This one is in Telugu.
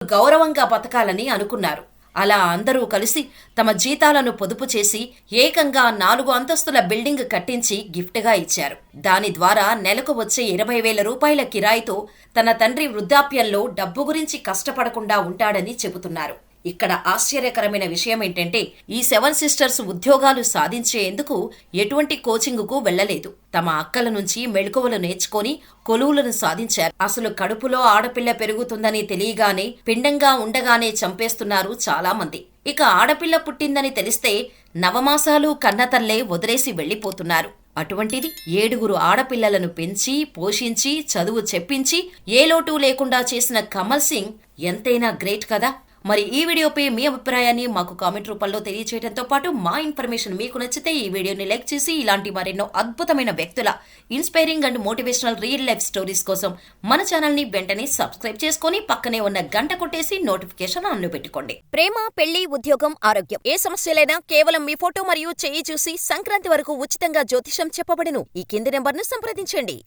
గౌరవంగా బతకాలని అనుకున్నారు. అలా అందరూ కలిసి తమ జీతాలను పొదుపు చేసి ఏకంగా 4 అంతస్తుల బిల్డింగ్ కట్టించి గిఫ్ట్గా ఇచ్చారు. దాని ద్వారా నెలకు వచ్చే 20,000 రూపాయల కిరాయితో తన తండ్రి వృద్ధాప్యంలో డబ్బు గురించి కష్టపడకుండా ఉంటాడని చెబుతున్నారు. ఇక్కడ ఆశ్చర్యకరమైన విషయం ఏంటంటే, ఈ 7 సిస్టర్స్ ఉద్యోగాలు సాధించేందుకు ఎటువంటి కోచింగుకు వెళ్లలేదు. తమ అక్కల నుంచి మెళకువలు నేర్చుకొని కొలువులను సాధించారు. అసలు కడుపులో ఆడపిల్ల పెరుగుతుందని తెలియగానే పిండంగా ఉండగానే చంపేస్తున్నారు చాలా మంది. ఇక ఆడపిల్ల పుట్టిందని తెలిస్తే నవమాసాలు కన్నతల్లే వదిలేసి వెళ్లిపోతున్నారు. అటువంటిది 7 ఆడపిల్లలను పెంచి పోషించి చదువు చెప్పించి ఏ లోటు లేకుండా చేసిన కమల్ సింగ్ ఎంతైనా గ్రేట్ కదా. మరి ఈ వీడియోపై మీ అభిప్రాయాన్ని మాకు కామెంట్ రూపంలో తెలియజేయడంతో పాటు మా ఇన్ఫర్మేషన్ మీకు నచ్చితే ఈ వీడియోని లైక్ చేసి ఇలాంటి మరెన్నో అద్భుతమైన వ్యక్తుల inspiring and motivational real life stories కోసం మన ఛానల్ ని వెంటనే సబ్స్క్రైబ్ చేసుకుని పక్కనే ఉన్న గంట కొట్టేసి నోటిఫికేషన్ ఆన్ లో పెట్టుకోండి. ప్రేమ, పెళ్లి, ఉద్యోగం, ఆరోగ్యం ఏ సమస్యలైనా కేవలం మీ ఫోటో మరియు చెయ్యి చూసి సంక్రాంతి వరకు ఉచితంగా జ్యోతిషం చెప్పబడును. ఈ కింది నెంబర్ను సంప్రదించండి.